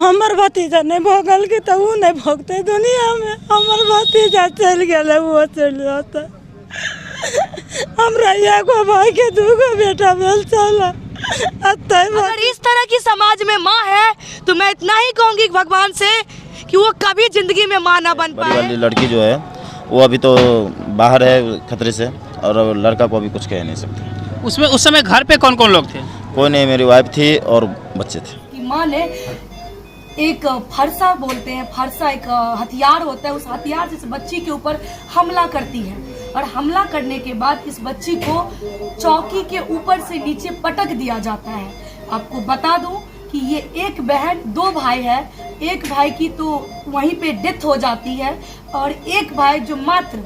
हमार भतीजा नहीं भोगल के तो वो नहीं भोगते दुनिया में। हमार भतीजा चल गए वो चल जाता। हमरा एगो भाई के दूगो बेटा भेल चला। अगर इस तरह की समाज में माँ है तो मैं इतना ही कहूँगी भगवान से कि वो कभी जिंदगी में माँ ना बन पाए। बड़ी वाली लड़की जो है वो अभी तो बाहर है खतरे से, और लड़का को अभी कुछ कह नहीं सकते। उसमें उस समय घर पे कौन कौन लोग थे? कोई नहीं, मेरी वाइफ थी और बच्चे थे। कि माँ ने एक फरसा बोलते हैं, फरसा एक हथियार होता है, उस हथियार से इस बच्ची के ऊपर हमला करती है और हमला करने के बाद इस बच्ची को चौकी के ऊपर से नीचे पटक दिया जाता है। आपको बता दूं कि ये एक बहन दो भाई है, एक भाई की तो वहीं पे डेथ हो जाती है और एक भाई जो मात्र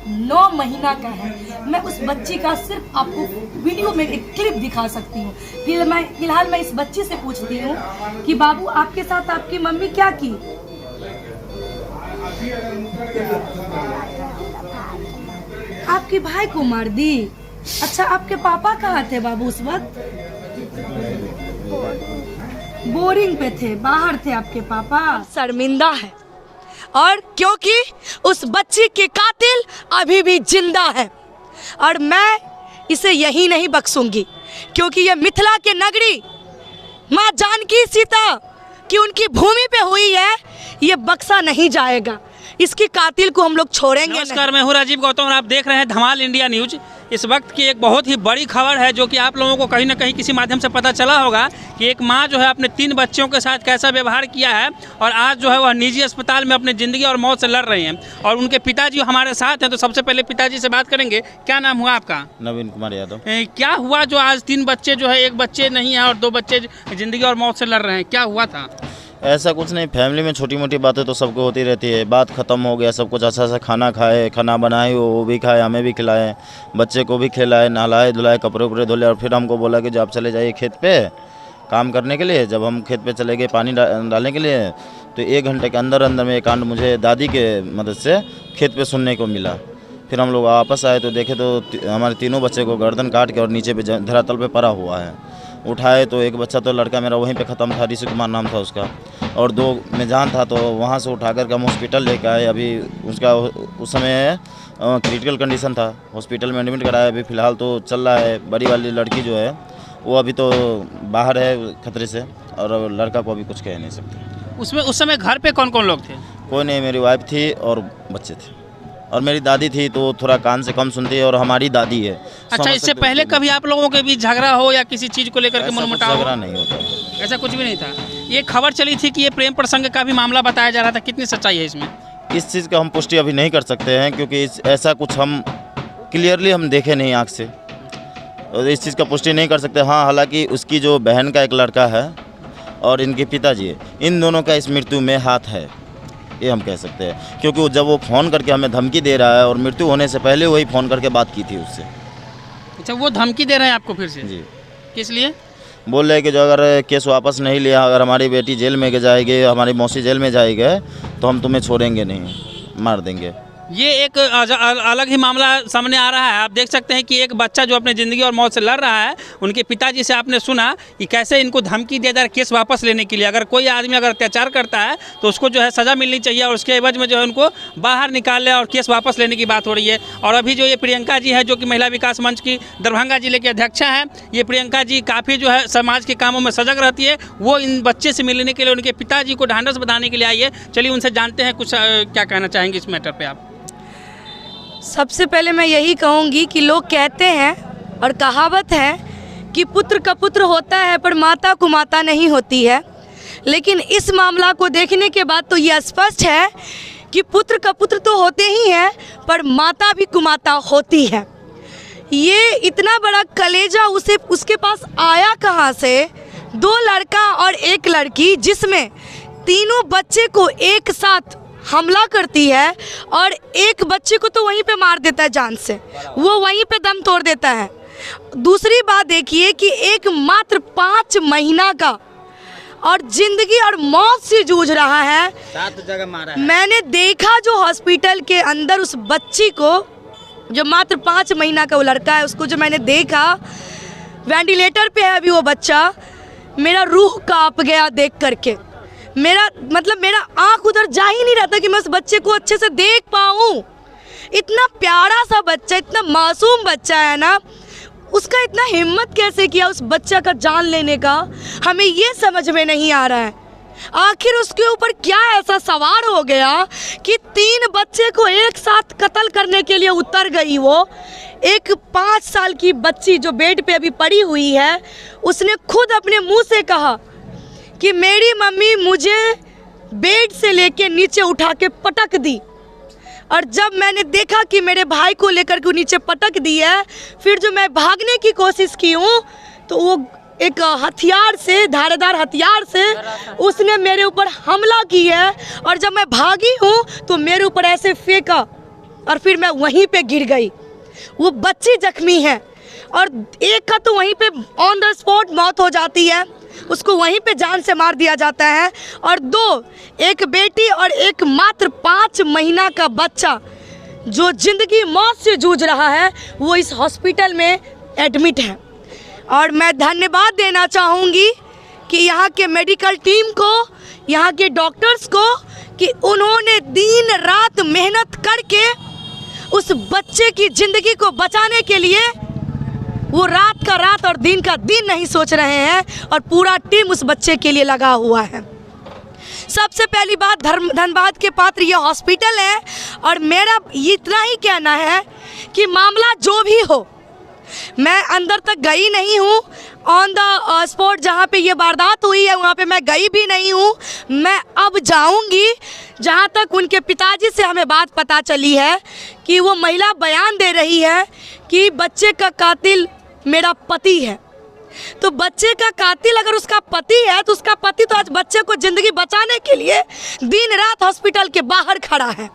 9 महीना का है। मैं उस बच्ची का सिर्फ आपको वीडियो में एक क्लिप दिखा सकती हूँ। फिलहाल मैं इस बच्ची से पूछती हूँ कि बाबू आपके साथ आपकी मम्मी क्या की? आपके भाई को मार दी। अच्छा, आपके पापा कहाँ थे बाबू उस वक्त? बोरिंग पे थे, बाहर थे आपके पापा। शर्मिंदा है और क्योंकि उस बच्ची के कातिल अभी भी जिंदा है और मैं इसे यही नहीं बख्शूंगी, क्योंकि ये मिथिला के नगरी माँ जानकी सीता की उनकी भूमि पे हुई है, ये बख्शा नहीं जाएगा। इसकी कातिल को हम लोग छोड़ेंगे। नमस्कार, मैं हूँ राजीव गौतम और आप देख रहे हैं धमाल इंडिया न्यूज। इस वक्त की एक बहुत ही बड़ी खबर है जो कि आप लोगों को कहीं ना कहीं किसी माध्यम से पता चला होगा कि एक माँ जो है अपने 3 बच्चों के साथ कैसा व्यवहार किया है और आज जो है वह निजी अस्पताल में अपनी ज़िंदगी और मौत से लड़ रही हैं और उनके पिताजी हमारे साथ हैं। तो सबसे पहले पिताजी से बात करेंगे। क्या नाम हुआ आपका? नवीन कुमार यादव। क्या हुआ जो आज 3 बच्चे जो है, एक बच्चे नहीं है और 2 बच्चे ज़िंदगी और मौत से लड़ रहे हैं, क्या हुआ था? ऐसा कुछ नहीं, फैमिली में छोटी मोटी बातें तो सबको होती रहती है। बात ख़त्म हो गया, सब कुछ अच्छा सा खाना खाए, खाना बनाए, वो भी खाए, हमें भी खिलाए, बच्चे को भी खिलाए, नहलाए धुलाए, कपड़े उपड़े धुले और फिर हमको बोला कि जो आप चले जाइए खेत पे काम करने के लिए। जब हम खेत पे चले गए पानी डालने के लिए तो 1 घंटे के अंदर अंदर में एक कांड मुझे दादी के मदद से खेत पे सुनने को मिला। फिर हम लोग वापस आए तो देखे तो हमारे तीनों बच्चे को गर्दन काट के और नीचे पे धरातल पे पड़ा हुआ है। उठाए तो एक बच्चा तो लड़का मेरा वहीं पे ख़त्म था, ऋषि कुमार नाम था उसका, और 2 में जान था। तो वहाँ से उठा कर के हम हॉस्पिटल लेकर आए। अभी उसका उस समय क्रिटिकल कंडीशन था, हॉस्पिटल में एडमिट कराया। अभी फ़िलहाल तो चल रहा है। बड़ी वाली लड़की जो है वो अभी तो बाहर है खतरे से, और लड़का को अभी कुछ कह नहीं सकते। उसमें उस समय घर पे कौन कौन लोग थे? कोई नहीं, मेरी वाइफ थी और बच्चे थे और मेरी दादी थी तो थोड़ा कान से कम सुनती है और हमारी दादी है। अच्छा, इससे पहले कभी आप लोगों के बीच झगड़ा हो या किसी चीज़ को लेकर के मनमुटाव? झगड़ा नहीं होता, ऐसा कुछ भी नहीं था। ये खबर चली थी कि ये प्रेम प्रसंग का भी मामला बताया जा रहा था, कितनी सच्चाई है इसमें? इस चीज़ का हम पुष्टि अभी नहीं कर सकते हैं क्योंकि ऐसा कुछ हम क्लियरली हम देखे नहीं आँख से, और इस चीज़ का पुष्टि नहीं कर सकते। हाँ, हालांकि उसकी जो बहन का एक लड़का है और इनके पिताजी है, इन दोनों का इस मृत्यु में हाथ है, ये हम कह सकते हैं। क्योंकि जब वो फ़ोन करके हमें धमकी दे रहा है और मृत्यु होने से पहले वही फ़ोन करके बात की थी उससे। अच्छा, वो धमकी दे रहे हैं आपको फिर से? जी। किस लिए? बोल रहे हैं कि जो अगर केस वापस नहीं लिया, अगर हमारी बेटी जेल में जाएगी, हमारी मौसी जेल में जाएगी तो हम तुम्हें छोड़ेंगे नहीं, मार देंगे। ये एक अलग ही मामला सामने आ रहा है। आप देख सकते हैं कि एक बच्चा जो अपनी ज़िंदगी और मौत से लड़ रहा है, उनके पिताजी से आपने सुना कि कैसे इनको धमकी दिया जा रहा है केस वापस लेने के लिए। अगर कोई आदमी अगर अत्याचार करता है तो उसको जो है सज़ा मिलनी चाहिए और उसके एवज में जो है उनको बाहर निकाल ले और केस वापस लेने की बात हो रही है। और अभी जो ये प्रियंका जी है जो कि महिला विकास मंच की दरभंगा जिले की अध्यक्षा हैं, ये प्रियंका जी काफ़ी जो है समाज के कामों में सजग रहती है। वो इन बच्चे से मिलने के लिए उनके पिताजी को ढांढस बंधाने के लिए आई है। चलिए उनसे जानते हैं कुछ क्या कहना चाहेंगे इस मैटर पर आप। सबसे पहले मैं यही कहूँगी कि लोग कहते हैं और कहावत है कि पुत्र का पुत्र होता है पर माता को माता नहीं होती है, लेकिन इस मामला को देखने के बाद तो ये स्पष्ट है कि पुत्र का पुत्र तो होते ही हैं पर माता भी कुमाता होती है। ये इतना बड़ा कलेजा उसके पास आया कहाँ से? 2 लड़का और 1 लड़की, जिसमें तीनों बच्चे को एक साथ हमला करती है और एक बच्चे को तो वहीं पे मार देता है जान से, वो वहीं पे दम तोड़ देता है। दूसरी बात देखिए कि एक मात्र 5 महीना का और जिंदगी और मौत से जूझ रहा है। 7 जगह मारा है। मैंने देखा जो हॉस्पिटल के अंदर उस बच्ची को, जो मात्र 5 महीना का वो लड़का है, उसको जो मैंने देखा, वेंटिलेटर पे है अभी वो बच्चा, मेरा रूह कांप गया देख करके। मेरा आँख उधर जा ही नहीं रहा था कि मैं उस बच्चे को अच्छे से देख पाऊँ। इतना प्यारा सा बच्चा, इतना मासूम बच्चा है ना, उसका इतना हिम्मत कैसे किया उस बच्चा का जान लेने का, हमें ये समझ में नहीं आ रहा है। आखिर उसके ऊपर क्या ऐसा सवार हो गया कि 3 बच्चे को एक साथ कत्ल करने के लिए उतर गई। वो एक 5 साल की बच्ची जो बेड पे अभी पड़ी हुई है, उसने खुद अपने मुंह से कहा कि मेरी मम्मी मुझे बेड से लेके नीचे उठा के पटक दी, और जब मैंने देखा कि मेरे भाई को लेकर के नीचे पटक दी है, फिर जो मैं भागने की कोशिश की हूँ तो वो एक हथियार से, धारदार हथियार से उसने मेरे ऊपर हमला की है, और जब मैं भागी हूँ तो मेरे ऊपर ऐसे फेंका और फिर मैं वहीं पे गिर गई। वो बच्ची जख्मी है और एक का तो वहीं पे ऑन द स्पॉट मौत हो जाती है, उसको वहीं पे जान से मार दिया जाता है, और 2, एक बेटी और एक मात्र 5 महीना का बच्चा जो ज़िंदगी मौत से जूझ रहा है, वो इस हॉस्पिटल में एडमिट है। और मैं धन्यवाद देना चाहूँगी कि यहाँ के मेडिकल टीम को, यहाँ के डॉक्टर्स को, कि उन्होंने दिन रात मेहनत करके उस बच्चे की ज़िंदगी को बचाने के लिए वो रात का रात और दिन का दिन नहीं सोच रहे हैं, और पूरा टीम उस बच्चे के लिए लगा हुआ है। सबसे पहली बात, धन्यवाद के पात्र ये हॉस्पिटल है, और मेरा इतना ही कहना है कि मामला जो भी हो, मैं अंदर तक गई नहीं हूँ, ऑन द स्पॉट जहाँ पे ये वारदात हुई है वहाँ पे मैं गई भी नहीं हूँ। मैं अब जाऊँगी। जहाँ तक उनके पिताजी से हमें बात पता चली है कि वो महिला बयान दे रही है कि बच्चे का कातिल मेरा पति है। तो बच्चे का कातिल अगर उसका पति है तो उसका पति तो आज बच्चे को ज़िंदगी बचाने के लिए दिन रात हॉस्पिटल के बाहर खड़ा है,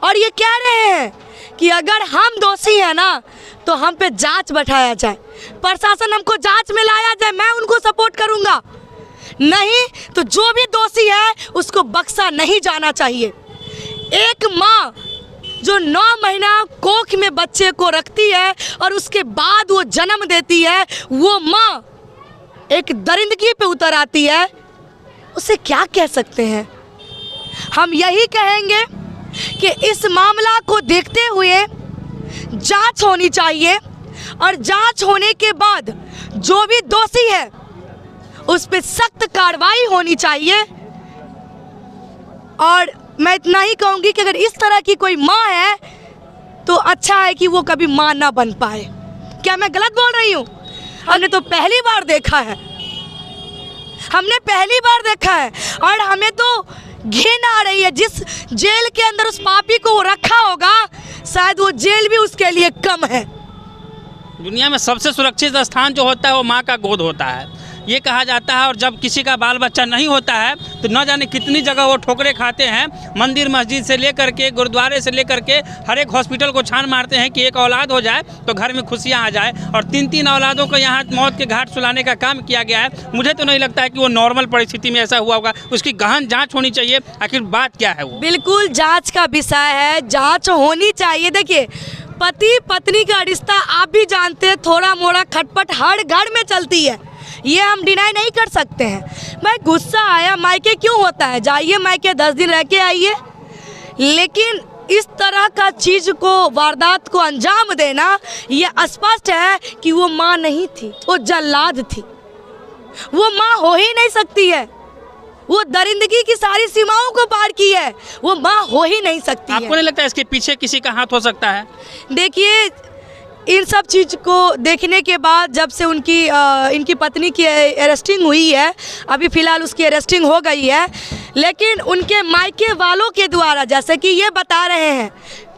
और ये कह रहे हैं कि अगर हम दोषी हैं ना तो हम पे जांच बैठाया जाए, प्रशासन हमको जांच में लाया जाए, मैं उनको सपोर्ट करूंगा। नहीं तो जो भी दोषी है उसको बख्शा नहीं जाना चाहिए। एक माँ जो 9 महीना कोख में बच्चे को रखती है और उसके बाद वो जन्म देती है, वो माँ एक दरिंदगी पे उतर आती है, उसे क्या कह सकते हैं। हम यही कहेंगे कि इस मामला को देखते हुए जांच होनी चाहिए, और जांच होने के बाद जो भी दोषी है उस पर सख्त कार्रवाई होनी चाहिए। और मैं इतना ही कहूँगी कि अगर इस तरह की कोई माँ है तो अच्छा है कि वो कभी माँ ना बन पाए। क्या मैं गलत बोल रही हूँ? हमने तो पहली बार देखा है, हमने पहली बार देखा है, और हमें तो घिन आ रही है। जिस जेल के अंदर उस पापी को वो रखा होगा, शायद वो जेल भी उसके लिए कम है। दुनिया में सबसे सुरक्षित स्थान जो होता है वो माँ का गोद होता है, ये कहा जाता है। और जब किसी का बाल बच्चा नहीं होता है तो न जाने कितनी जगह वो ठोकरें खाते हैं। मंदिर मस्जिद से लेकर के, गुरुद्वारे से लेकर के, हर एक हॉस्पिटल को छान मारते हैं कि एक औलाद हो जाए तो घर में खुशियाँ आ जाए, और 3-3 औलादों को यहाँ मौत के घाट सुलाने का काम किया गया है। मुझे तो नहीं लगता है कि वो नॉर्मल परिस्थिति में ऐसा हुआ होगा। उसकी गहन जाँच होनी चाहिए, आखिर बात क्या है वो। बिल्कुल जाँच का विषय है, जाँच होनी चाहिए। देखिए, पति पत्नी का रिश्ता आप भी जानते हैं, थोड़ा मोड़ा खटपट हर घर में चलती है, ये हम डिनाई नहीं कर सकते हैं। भाई गुस्सा आया, मायके क्यों होता है, जाइए मायके 10 दिन रह के आइए, लेकिन इस तरह का चीज़ को, वारदात को अंजाम देना, ये स्पष्ट है कि वो माँ नहीं थी, वो जल्लाद थी। वो माँ हो ही नहीं सकती है, वो दरिंदगी की सारी सीमाओं को पार की है, वो माँ हो ही नहीं सकती है। आपको नहीं लगता इसके पीछे किसी का हाथ हो सकता है? देखिए, इन सब चीज़ को देखने के बाद जब से इनकी पत्नी की अरेस्टिंग हुई है, अभी फ़िलहाल उसकी अरेस्टिंग हो गई है, लेकिन उनके मायके वालों के द्वारा, जैसे कि ये बता रहे हैं,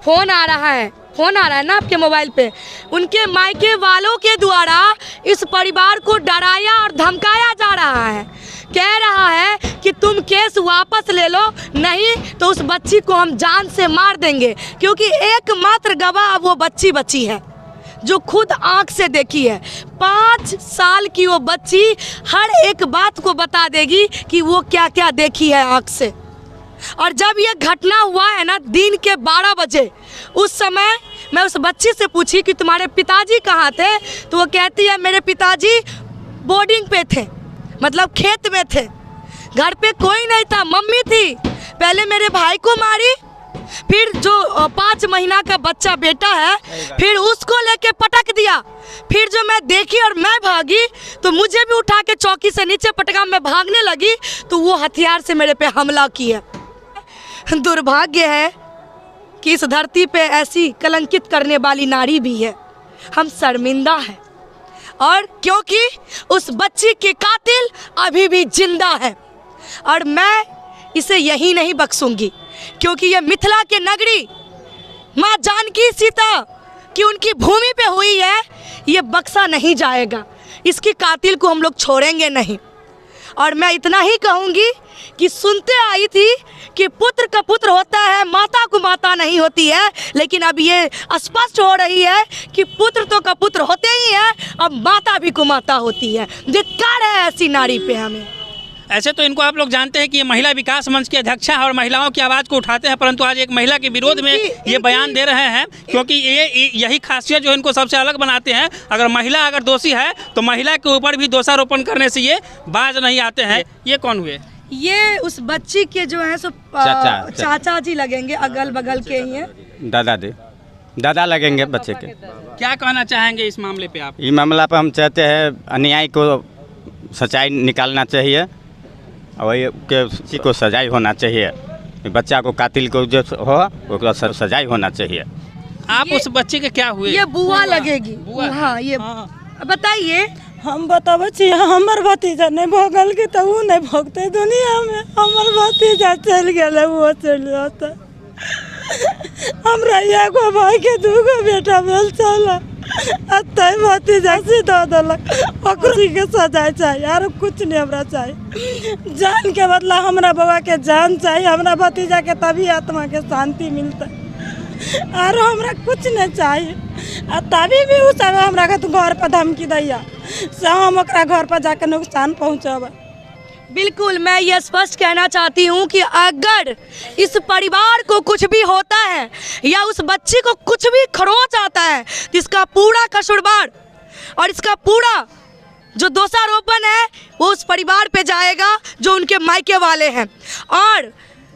फ़ोन आ रहा है ना आपके मोबाइल पे, उनके मायके वालों के द्वारा इस परिवार को डराया और धमकाया जा रहा है। कह रहा है कि तुम केस वापस ले लो, नहीं तो उस बच्ची को हम जान से मार देंगे, क्योंकि एकमात्र गवाह वो बच्ची है जो खुद आंख से देखी है। 5 साल की वो बच्ची हर एक बात को बता देगी कि वो क्या क्या देखी है आंख से। और जब ये घटना हुआ है ना दिन के 12 बजे, उस समय मैं उस बच्ची से पूछी कि तुम्हारे पिताजी कहाँ थे, तो वो कहती है मेरे पिताजी बोर्डिंग पे थे, मतलब खेत में थे। घर पे कोई नहीं था, मम्मी थी। पहले मेरे भाई को मारी, फिर जो 5 महीना का बच्चा बेटा है फिर उसको लेके पटक दिया। फिर जो मैं देखी और मैं भागी तो मुझे भी उठा के चौकी से नीचे पटका। मैं भागने लगी तो वो हथियार से मेरे पे हमला किया। दुर्भाग्य है कि इस धरती पे ऐसी कलंकित करने वाली नारी भी है। हम शर्मिंदा हैं, और क्योंकि उस बच्ची के कातिल अभी भी जिंदा है और मैं इसे यही नहीं बख्शूंगी, क्योंकि ये मिथिला के नगरी माँ जानकी सीता कि उनकी भूमि पे हुई है, ये बख्शा नहीं जाएगा। इसकी कातिल को हम लोग छोड़ेंगे नहीं। और मैं इतना ही कहूँगी कि सुनते आई थी कि पुत्र का पुत्र होता है, माता को माता नहीं होती है, लेकिन अब ये स्पष्ट हो रही है कि पुत्र तो का पुत्र होते ही है, अब माता भी कुमाता होती है। धिक्कार है ऐसी नारी पे हमें। ऐसे तो इनको आप लोग जानते हैं कि ये महिला विकास मंच के अध्यक्षा है और महिलाओं की आवाज़ को उठाते हैं, परंतु आज एक महिला के विरोध में ये बयान दे रहे हैं, क्योंकि यही खासियत जो इनको सबसे अलग बनाते हैं। अगर महिला अगर दोषी है तो महिला के ऊपर भी दोषारोपण करने से ये बाज नहीं आते हैं। ये कौन हुए? ये उस बच्ची के जो है सो चाचा जी लगेंगे, अगल बगल के ही हैं। दादा लगेंगे बच्चे के। क्या कहना चाहेंगे इस मामले पे आप? ये मामला पर हम चाहते हैं अन्याय को सच्चाई निकालना चाहिए और किसी को सजाई होना चाहिए। बच्चा को कातिल को जो हो उसका सजाई होना चाहिए। आप उस बच्चे के क्या हुए? ये बुआ लगेगी। बुआ? हाँ, ये बताइए। हम बताबे छी हमर भतीजा नहीं भोगल के तो ऊ नहीं भोगते दुनिया में। हमर भतीजा चल गए, वो चल जाता। हमरा एगो भाई के 2 बेटा भेल चला, अतः भतीजा से दो दलक ओकरी के सजाए चाहिए, और कुछ नहीं हमरा चाहिए। जान के बदला हमरा बउआ के जान चाहिए, हमरा भतीजा के तभी आत्मा के शांति मिलता, और हमरा कुछ नहीं चाहिए। तभी भी उ सब हमरा के घर पर धमकी दैया से हम ओकरा घर पर जाकर नुकसान पहुँचब। बिल्कुल, मैं ये स्पष्ट कहना चाहती हूँ कि अगर इस परिवार को कुछ भी होता है या उस बच्ची को कुछ भी खरोच आता है तो इसका पूरा कसूरवार और इसका पूरा जो दोषारोपण है वो उस परिवार पे जाएगा जो उनके मायके वाले हैं। और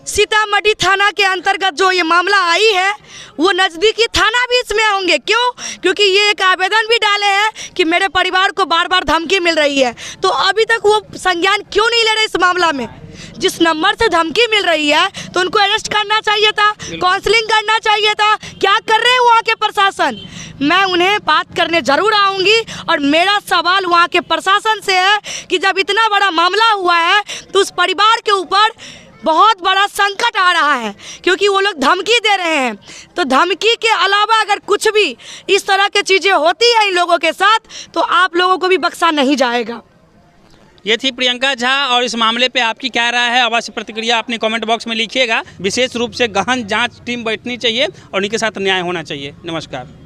सीतामढ़ी थाना के अंतर्गत जो ये मामला आई है वो नज़दीकी थाना भी इसमें होंगे। क्यों? क्योंकि ये एक आवेदन भी डाले हैं कि मेरे परिवार को बार बार धमकी मिल रही है, तो अभी तक वो संज्ञान क्यों नहीं ले रहे इस मामला में? जिस नंबर से धमकी मिल रही है तो उनको अरेस्ट करना चाहिए था, काउंसलिंग करना चाहिए था। क्या कर रहे हैं वहाँ के प्रशासन? मैं उन्हें बात करने ज़रूर आऊँगी, और मेरा सवाल वहाँ के प्रशासन से है कि जब इतना बड़ा मामला हुआ है तो उस परिवार के ऊपर बहुत बड़ा संकट आ रहा है, क्योंकि वो लोग धमकी दे रहे हैं। तो धमकी के अलावा अगर कुछ भी इस तरह की चीज़ें होती हैं इन लोगों के साथ तो आप लोगों को भी बख्शा नहीं जाएगा। ये थी प्रियंका झा, और इस मामले पे आपकी क्या राय है अवश्य प्रतिक्रिया अपने कमेंट बॉक्स में लिखिएगा। विशेष रूप से गहन जांच टीम बैठनी चाहिए और उनके साथ न्याय होना चाहिए। नमस्कार।